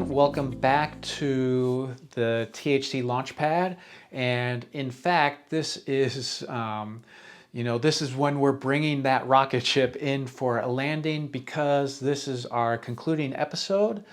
everyone. Welcome back to the THC Launchpad. And in fact, this is, this is when we're bringing that rocket ship in for a landing because this is our concluding episode.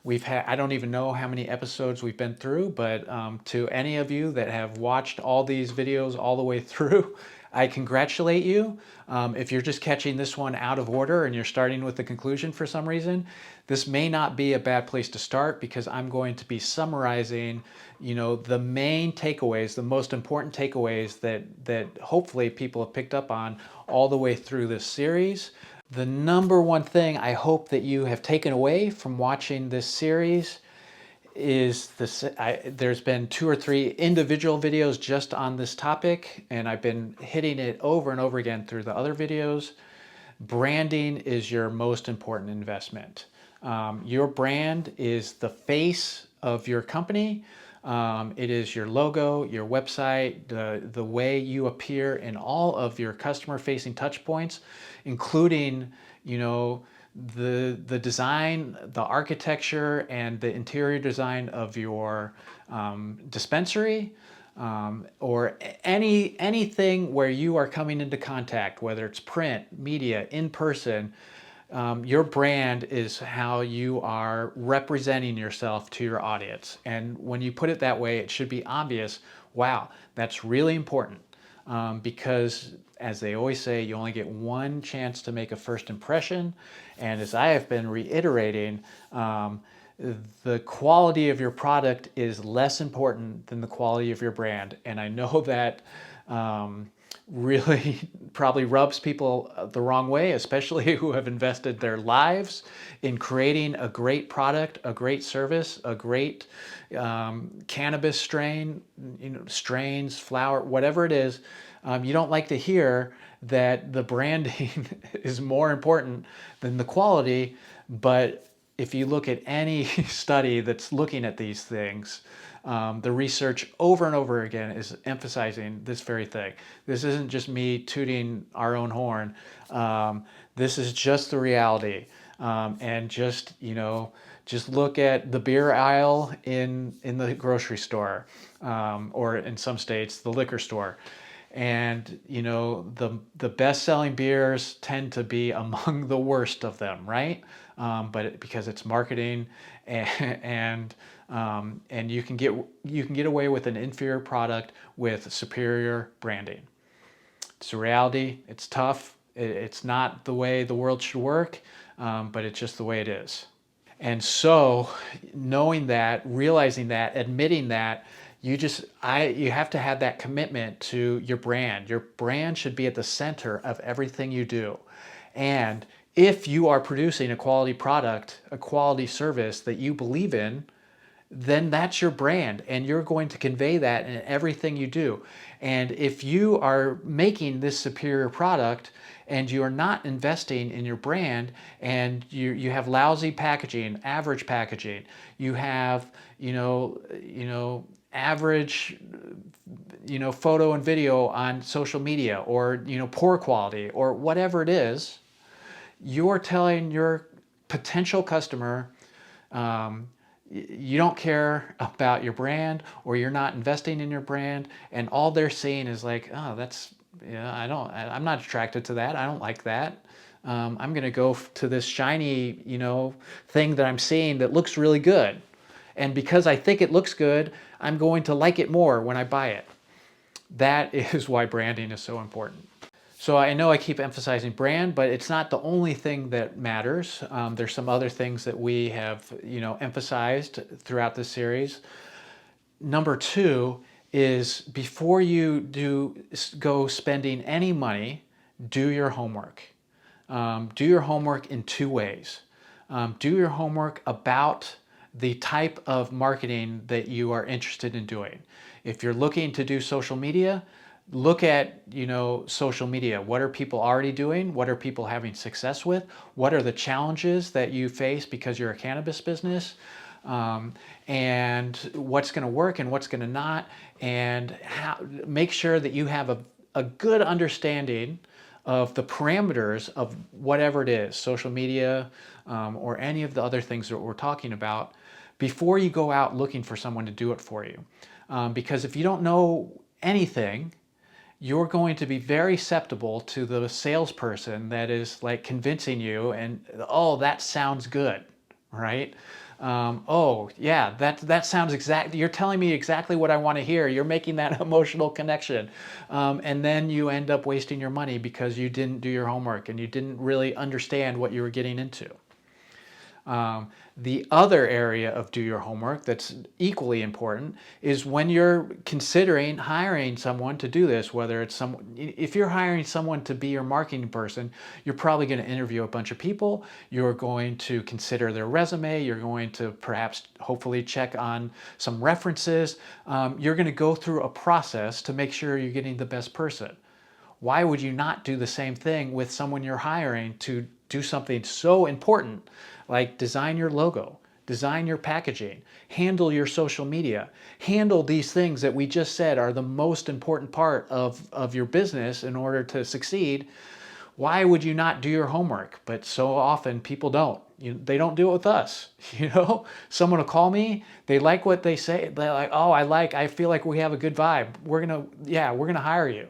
We've had, I don't even know how many episodes we've been through, but to any of you that have watched all these videos all the way through, I congratulate you. If you're just catching this one out of order and you're starting with the conclusion for some reason, this may not be a bad place to start because I'm going to be summarizing, the main takeaways, the most important takeaways that hopefully people have picked up on all the way through this series. The number one thing I hope that you have taken away from watching this series is this. There's been 2 or 3 individual videos just on this topic, and I've been hitting it over and over again through the other videos. Branding is your most important investment. Your brand is the face of your company. It is your logo, your website, the way you appear in all of your customer-facing touch points, including, the design, the architecture, and the interior design of your dispensary, or anything where you are coming into contact, whether it's print, media, in person. Your brand is how you are representing yourself to your audience. And when you put it that way, it should be obvious, wow, that's really important. Because as they always say, you only get one chance to make a first impression. And as I have been reiterating, the quality of your product is less important than the quality of your brand. And I know that really probably rubs people the wrong way, especially who have invested their lives in creating a great product, a great service, a great cannabis strain, strains, flower, whatever it is. You don't like to hear that the branding is more important than the quality, but if you look at any study that's looking at these things, the research over and over again is emphasizing this very thing. This isn't just me tooting our own horn. This is just the reality. And just look at the beer aisle in the grocery store, or in some states, the liquor store. And the best-selling beers tend to be among the worst of them, right? But because it's marketing, and you can get away with an inferior product with superior branding. It's a reality. It's tough. It's not the way the world should work, but it's just the way it is. And so, knowing that, realizing that, admitting that, you have to have that commitment to your brand. Your brand should be at the center of everything you do. And if you are producing a quality product, a quality service that you believe in, then that's your brand, and you're going to convey that in everything you do. And if you are making this superior product and you are not investing in your brand, and you have lousy packaging, average packaging, you have average photo and video on social media, or poor quality, or whatever it is, you're telling your potential customer you don't care about your brand, or you're not investing in your brand, and all they're seeing is like, oh, that's, I'm not attracted to that. I don't like that. I'm going to go to this shiny, thing that I'm seeing that looks really good. And because I think it looks good, I'm going to like it more when I buy it. That is why branding is so important. So I know I keep emphasizing brand, but it's not the only thing that matters. There's some other things that we have, emphasized throughout this series. Number 2 is, before you go spending any money, do your homework. Do your homework in 2 ways. Do your homework about the type of marketing that you are interested in doing. If you're looking to do social media, look at, social media. What are people already doing? What are people having success with? What are the challenges that you face because you're a cannabis business? And what's going to work and what's going to not? And make sure that you have a good understanding of the parameters of whatever it is, social media, or any of the other things that we're talking about, before you go out looking for someone to do it for you. Because if you don't know anything, you're going to be very susceptible to the salesperson that is like convincing you and, oh, that sounds good, right? Oh, yeah, that sounds exactly, you're telling me exactly what I want to hear. You're making that emotional connection. And then you end up wasting your money because you didn't do your homework and you didn't really understand what you were getting into. The other area of do your homework that's equally important is when you're considering hiring someone to do this, whether it's if you're hiring someone to be your marketing person, you're probably going to interview a bunch of people. You're going to consider their resume. You're going to perhaps, hopefully, check on some references. You're going to go through a process to make sure you're getting the best person. Why would you not do the same thing with someone you're hiring to do something so important like design your logo, design your packaging, handle your social media, handle these things that we just said are the most important part of your business in order to succeed? Why would you not do your homework? But so often people don't. They don't do it with us. Someone will call me, they like what they say, they're like, oh, I feel like we have a good vibe. We're gonna hire you.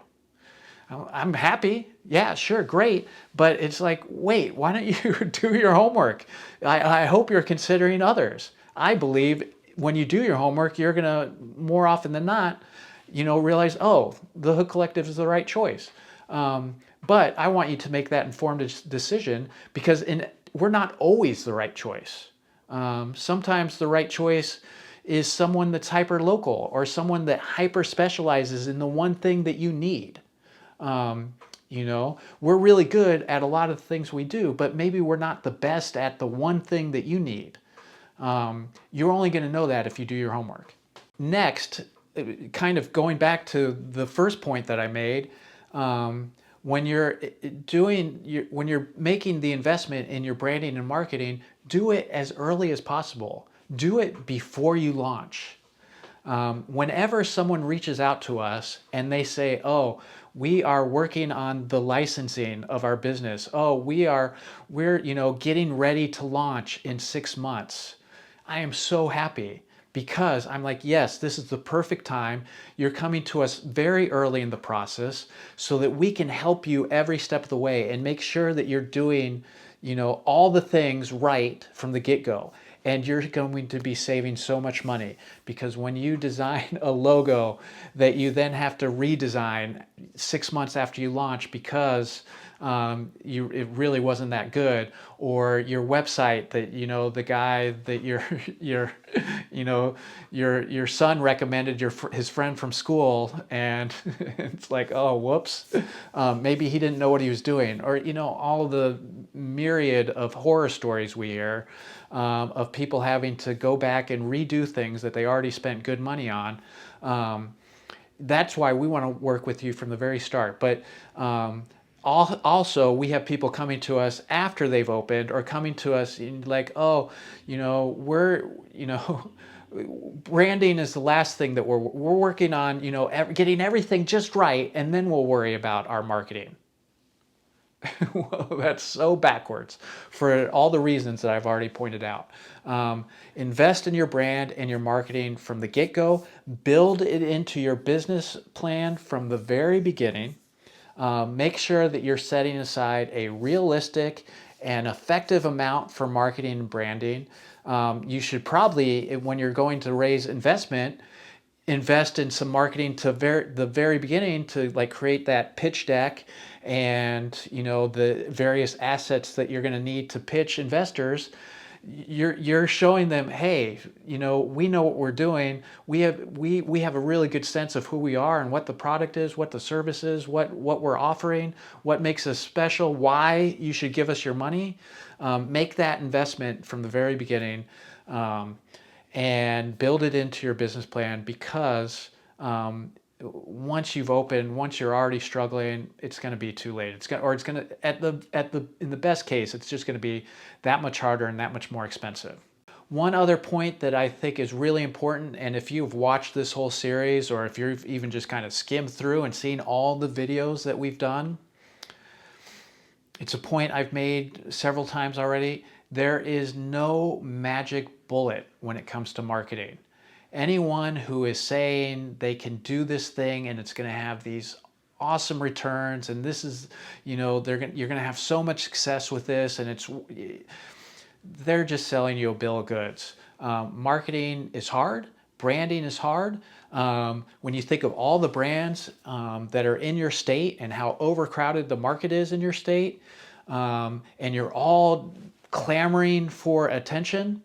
I'm happy. Yeah, sure, great. But it's like, wait, why don't you do your homework? I hope you're considering others. I believe when you do your homework, you're going to, more often than not, realize, oh, the Hook Collective is the right choice. But I want you to make that informed decision because we're not always the right choice. Sometimes the right choice is someone that's hyper local or someone that hyper specializes in the one thing that you need. We're really good at a lot of the things we do, but maybe we're not the best at the one thing that you need. You're only going to know that if you do your homework. Next, kind of going back to the first point that I made, when you're making the investment in your branding and marketing, do it as early as possible. Do it before you launch. Whenever someone reaches out to us and they say, oh, we are working on the licensing of our business. Oh, we're getting ready to launch in 6 months. I am so happy because I'm like, yes, this is the perfect time. You're coming to us very early in the process so that we can help you every step of the way and make sure that you're doing, all the things right from the get-go. And you're going to be saving so much money because when you design a logo that you then have to redesign 6 months after you launch because it really wasn't that good, or your website that the guy that your son recommended his friend from school, and it's like, oh, whoops, maybe he didn't know what he was doing, or all of the myriad of horror stories we hear of people having to go back and redo things that they already spent good money on. That's why we want to work with you from the very start. But also, we have people coming to us after they've opened, or coming to us like, oh, branding is the last thing that we're working on, getting everything just right, and then we'll worry about our marketing. Well, that's so backwards for all the reasons that I've already pointed out. Invest in your brand and your marketing from the get-go. Build it into your business plan from the very beginning. Make sure that you're setting aside a realistic and effective amount for marketing and branding. You should probably, when you're going to raise investment, invest in some marketing to the very beginning to create that pitch deck and the various assets that you're going to need to pitch investors. You're showing them, hey, we know what we're doing. We have a really good sense of who we are and what the product is, what the service is, what we're offering, what makes us special, why you should give us your money. Make that investment from the very beginning. And build it into your business plan, because once you've opened, once you're already struggling, it's going to be too late. In the best case, it's just going to be that much harder and that much more expensive. One other point that I think is really important, and if you've watched this whole series, or if you've even just kind of skimmed through and seen all the videos that we've done, It's a point I've made several times already. There is no magic bullet when it comes to marketing. Anyone who is saying they can do this thing and it's going to have these awesome returns and this is, you're going to have so much success with this, and they're just selling you a bill of goods. Marketing is hard. Branding is hard. When you think of all the brands that are in your state and how overcrowded the market is in your state, and you're all clamoring for attention,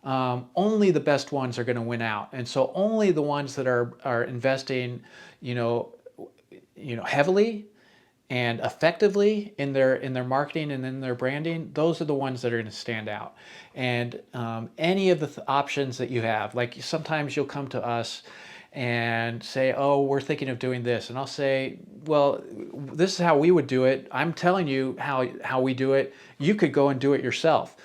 only the best ones are going to win out. And so only the ones that are investing, heavily and effectively in their marketing and in their branding, those are the ones that are going to stand out. And any of the options that you have, like sometimes you'll come to us and say, oh, we're thinking of doing this. And I'll say, well, this is how we would do it. I'm telling you how we do it. You could go and do it yourself.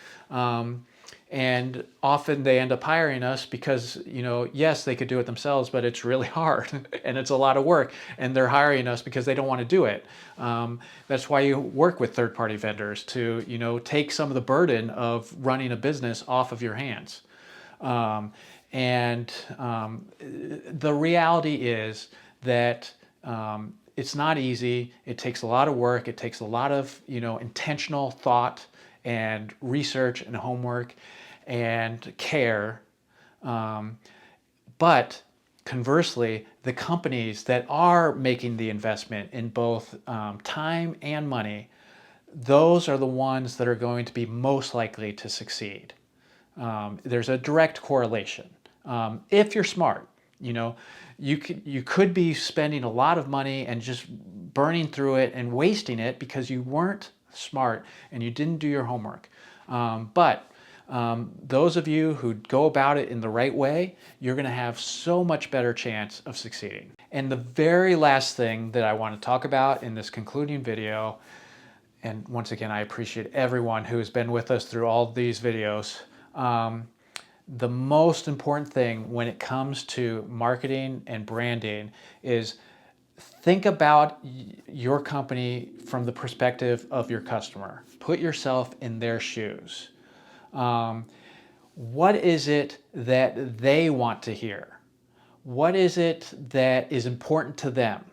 And often they end up hiring us because, yes, they could do it themselves, but it's really hard and it's a lot of work. And they're hiring us because they don't want to do it. That's why you work with third-party vendors to, take some of the burden of running a business off of your hands. The reality is that it's not easy. It takes a lot of work. It takes a lot of, intentional thought and research and homework and care. But conversely, the companies that are making the investment in both time and money, those are the ones that are going to be most likely to succeed. There's a direct correlation. If you're smart, you could be spending a lot of money and just burning through it and wasting it because you weren't smart and you didn't do your homework. But those of you who go about it in the right way, you're going to have so much better chance of succeeding. And the very last thing that I want to talk about in this concluding video, and once again, I appreciate everyone who has been with us through all these videos. The most important thing when it comes to marketing and branding is think about your company from the perspective of your customer. Put yourself in their shoes. What is it that they want to hear? What is it that is important to them?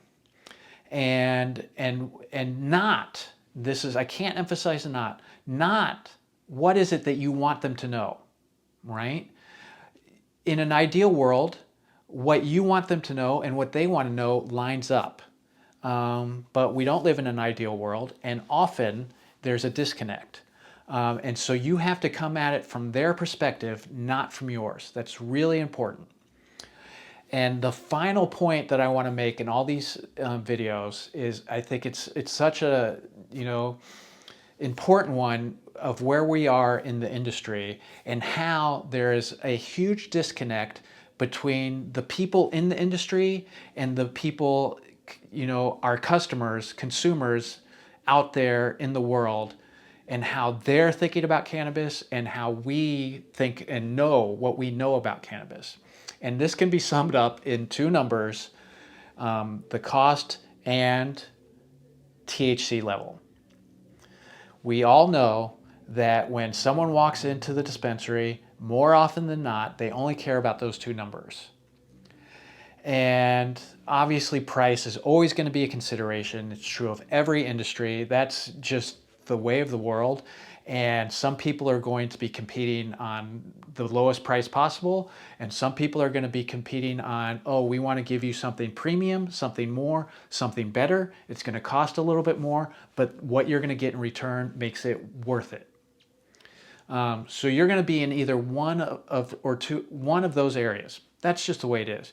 And not, this is, I can't emphasize the not what is it that you want them to know, right? In an ideal world, what you want them to know and what they want to know lines up. But we don't live in an ideal world, and often there's a disconnect. And so you have to come at it from their perspective, not from yours. That's really important. And the final point that I want to make in all these videos is I think it's such a, important one of where we are in the industry and how there is a huge disconnect between the people in the industry and the people, our customers, consumers out there in the world, and how they're thinking about cannabis and how we think and know what we know about cannabis. And this can be summed up in two numbers, the cost and THC level. We all know that when someone walks into the dispensary, more often than not, they only care about those two numbers. And obviously price is always going to be a consideration. It's true of every industry. That's just the way of the world. And some people are going to be competing on the lowest price possible. And some people are going to be competing on, oh, we want to give you something premium, something more, something better. It's going to cost a little bit more, but what you're going to get in return makes it worth it. So you're going to be in either one of those areas. That's just the way it is.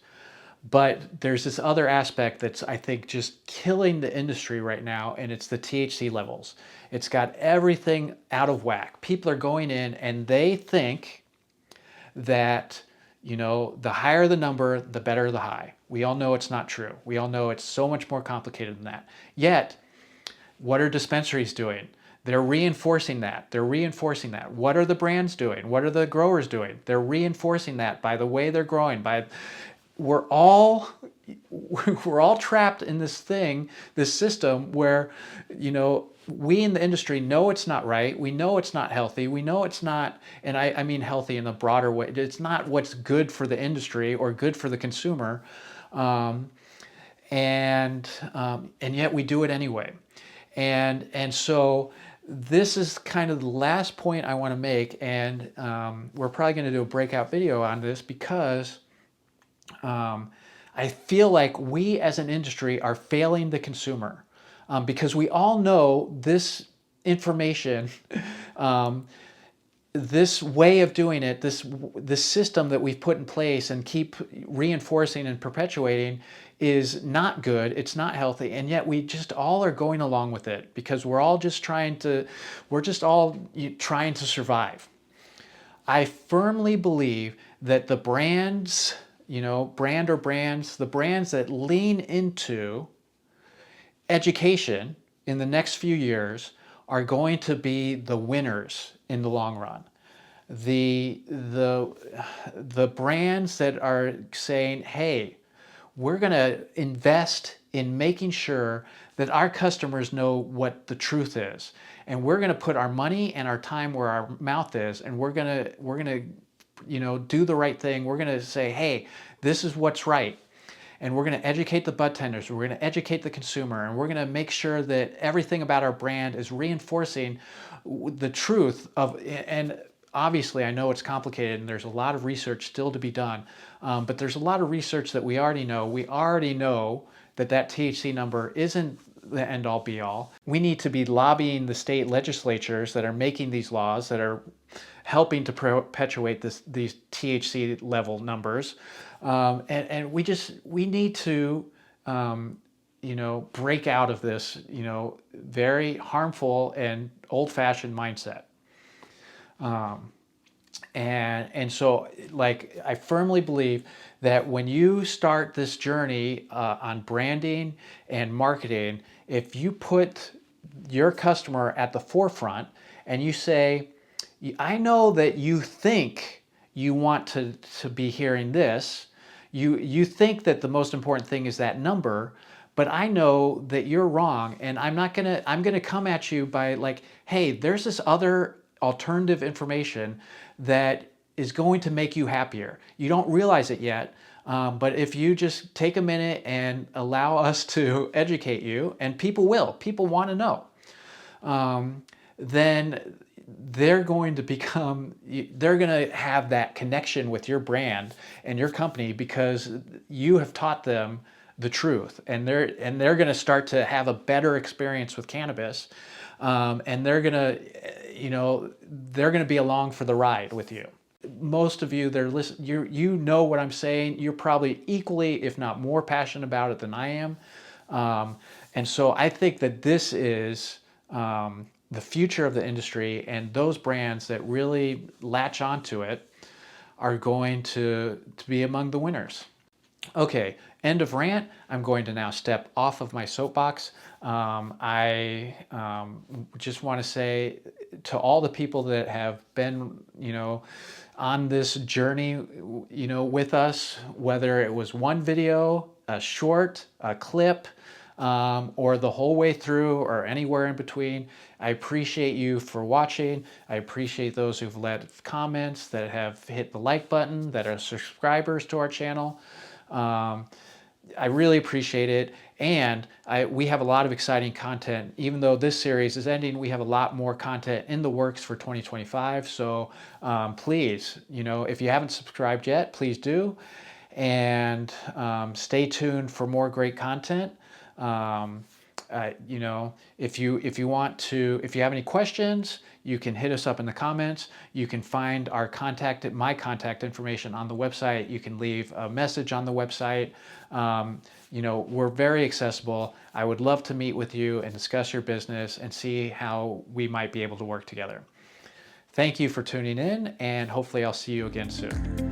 But there's this other aspect that's, I think, just killing the industry right now, and it's the THC levels. It's got everything out of whack. People are going in and they think that, the higher the number, the better the high. We all know it's not true. We all know it's so much more complicated than that. Yet, what are dispensaries doing? They're reinforcing that. What are the brands doing? What are the growers doing? They're reinforcing that by the way they're growing, by we're all we're all trapped in this thing, this system where, we in the industry know it's not right. We know it's not healthy. We know it's not, and I mean healthy in a broader way. It's not what's good for the industry or good for the consumer, um, and yet we do it anyway. And so this is kind of the last point I want to make, and we're probably going to do a breakout video on this because I feel like we as an industry are failing the consumer, because we all know this information, um, this way of doing it, this system that we've put in place and keep reinforcing and perpetuating is not good. It's not healthy, and yet we just all are going along with it because we're just all trying to survive. I firmly believe that the brands, the brands that lean into education in the next few years are going to be the winners in the long run. The brands that are saying, hey, we're going to invest in making sure that our customers know what the truth is, and we're going to put our money and our time where our mouth is, and we're going to do the right thing. We're going to say, hey, this is what's right. And we're going to educate the bud tenders, we're going to educate the consumer, and we're going to make sure that everything about our brand is reinforcing the truth of, and obviously I know it's complicated and there's a lot of research still to be done, but there's a lot of research that we already know. We already know that THC number isn't the end all be all. We need to be lobbying the state legislatures that are making these laws, that are helping to perpetuate these THC level numbers. And we need to, break out of this, very harmful and old-fashioned mindset. And so, like, I firmly believe that when you start this journey on branding and marketing, if you put your customer at the forefront and you say, I know that you think you want to be hearing this, you think that the most important thing is that number, but I know that you're wrong, and I'm gonna come at you by like, hey, there's this other alternative information that is going to make you happier. You don't realize it yet, but if you just take a minute and allow us to educate you, and people want to know, then they're going to have that connection with your brand and your company because you have taught them the truth, and they're going to start to have a better experience with cannabis, and they're going to be along for the ride with you. Most of you that are listening, you know what I'm saying. You're probably equally, if not more, passionate about it than I am, and so I think that this is the future of the industry, and those brands that really latch onto it are going to be among the winners. Okay, end of rant. I'm going to now step off of my soapbox. I just want to say to all the people that have been, on this journey, with us, whether it was one video, a short, a clip, or the whole way through, or anywhere in between, I appreciate you for watching. I appreciate those who've left comments, that have hit the like button, that are subscribers to our channel. I really appreciate it, and we have a lot of exciting content. Even though this series is ending, we have a lot more content in the works for 2025. So please, if you haven't subscribed yet, please do, and stay tuned for more great content. If you have any questions, you can hit us up in the comments. You can find my contact information on the website. You can leave a message on the website. We're very accessible. I would love to meet with you and discuss your business and see how we might be able to work together. Thank you for tuning in, and hopefully I'll see you again soon.